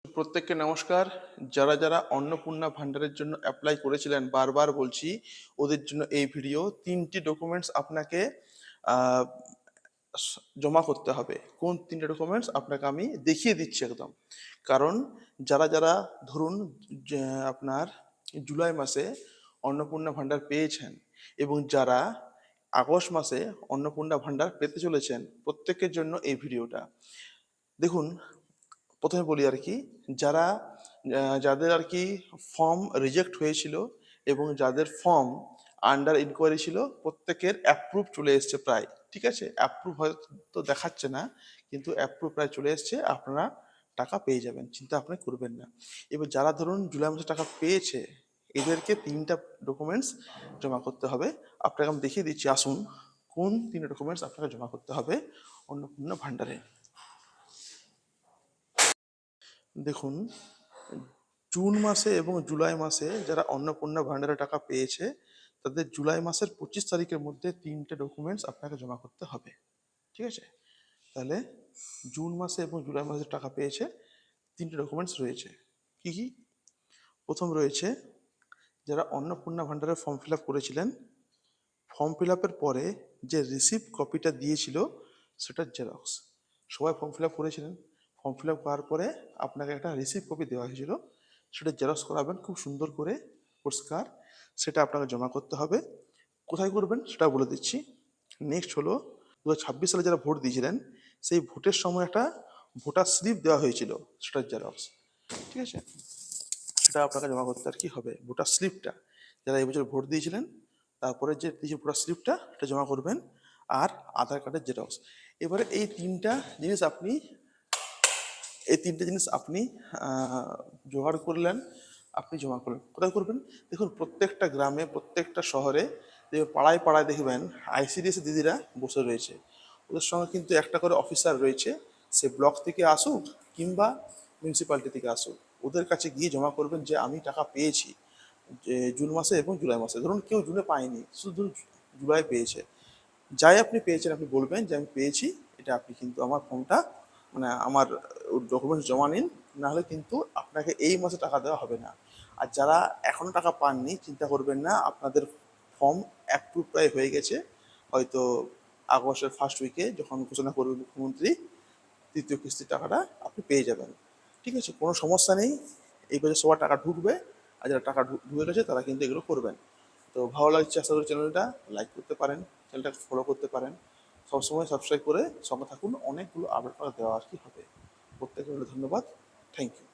প্রত্যেককে নমস্কার। যারা যারা অন্নপূর্ণা ভান্ডারের জন্য অ্যাপ্লাই করেছিলেন, বারবার বলছি ওদের জন্য এই ভিডিও। 3টি ডকুমেন্টস আপনাকে আহ, জমা করতে হবে। কোন 3টে ডকুমেন্টস আপনাকে আমি দেখিয়ে দিচ্ছি একদম। কারণ যারা যারা ধরুন যে আপনার জুলাই মাসে অন্নপূর্ণা ভান্ডার পেয়েছেন এবং যারা আগস্ট মাসে অন্নপূর্ণা ভান্ডার পেতে চলেছেন, প্রত্যেকের জন্য এই ভিডিওটা। দেখুন, প্রথমে বলি আর কি, যারা যাদের আর কি ফর্ম রিজেক্ট হয়েছিল এবং যাদের ফর্ম আন্ডার ইনকোয়ারি ছিল, প্রত্যেকের অ্যাপ্রুভ চলে এসছে প্রায়। ঠিক আছে, অ্যাপ্রুভ হয়তো দেখাচ্ছে না, কিন্তু অ্যাপ্রুভ প্রায় চলে এসছে। আপনারা টাকা পেয়ে যাবেন, চিন্তা আপনি করবেন না। এবার যারা ধরুন জুলাই মাসে টাকা পেয়েছে, এদেরকে 3টা ডকুমেন্টস জমা করতে হবে। আপনাকে আমি দেখিয়ে দিচ্ছি, আসুন কোন 3টে ডকুমেন্টস আপনাকে জমা করতে হবে অন্নপূর্ণা ভান্ডারে। দেখুন, জুন মাসে এবং জুলাই মাসে যারা অন্নপূর্ণা ভান্ডারে টাকা পেয়েছে, তাদের জুলাই মাসের 25 তারিখের মধ্যে 3টে ডকুমেন্টস আপনাকে জমা করতে হবে। ঠিক আছে, তাহলে জুন মাসে এবং জুলাই মাসে টাকা পেয়েছে, 3টে ডকুমেন্টস রয়েছে। কি কি? প্রথম রয়েছে, যারা অন্নপূর্ণা ভান্ডারের ফর্ম ফিল আপ করেছিলেন, ফর্ম ফিল আপের পরে যে রিসিপ্ট কপিটা দিয়েছিল, সেটার জেরক্স। সবাই ফর্ম ফিল আপ করেছিলেন, ফর্ম ফিল আপ করার পরে আপনাকে একটা রিসিপ্ট কপি দেওয়া হয়েছিল, সেটা জেরক্স করাবেন খুব সুন্দর করে, পরিষ্কার। সেটা আপনাকে জমা করতে হবে। কোথায় করবেন সেটা বলে দিচ্ছি। নেক্সট হলো, 2026 সালে যারা ভোট দিয়েছিলেন, সেই ভোটের সময় একটা ভোটার স্লিপ দেওয়া হয়েছিল, সেটার জেরক্স। ঠিক আছে, সেটা আপনাকে জমা করতে আর কি হবে, ভোটার স্লিপটা। যারা এবছর ভোট দিয়েছিলেন, তারপরে যে দিয়েছে ভোটার স্লিপটা, এটা জমা করবেন। আর আধার কার্ডের জেরক্স। এবারে এই তিনটা জিনিস আপনি জোগাড় করলেন, আপনি জমা করলেন। কোথায় করবেন? দেখুন, প্রত্যেকটা গ্রামে, প্রত্যেকটা শহরে, পাড়ায় পাড়ায় দেখবেন ICDS দিদিরা বসে রয়েছে। ওদের সঙ্গে কিন্তু একটা করে অফিসার রয়েছে, সে ব্লক থেকে আসুক কিংবা মিউনিসিপ্যালিটি থেকে আসুক। ওদের কাছে গিয়ে জমা করবেন যে আমি টাকা পেয়েছি, যে জুন মাসে এবং জুলাই মাসে। ধরুন কেউ জুনে পায়নি, শুধু জুলাই পেয়েছে, যাই আপনি পেয়েছেন আপনি বলবেন যে আমি পেয়েছি, এটা আপনি কিন্তু আমার ফর্মটা, মানে আমার ডকুমেন্টস জমা নিন, না হলে কিন্তু আপনাকে এই মাসে টাকা দেওয়া হবে না। আর যারা এখনো টাকা পাননি, চিন্তা করবেন না, আপনাদের ফর্ম অ্যাপ্রুভ প্রায় হয়ে গেছে। হয়তো আগস্টের ফার্স্ট উইকে যখন ঘোষণা করবে মুখ্যমন্ত্রী, তৃতীয় কিস্তির টাকাটা আপনি পেয়ে যাবেন। ঠিক আছে, কোনো সমস্যা নেই। এই বছর সবার টাকা ঢুকবে। আর যারা টাকা ঢুকে গেছে তারা কিন্তু এগুলো করবেন। তো ভালো লাগছে, আশা করি চ্যানেলটা লাইক করতে পারেন, চ্যানেলটাকে ফলো করতে পারেন, সবসময় সাবস্ক্রাইব করে সঙ্গে থাকুন। অনেকগুলো আপডেট দেওয়া আর কি হবে। প্রত্যেকে ধন্যবাদ। Thank you.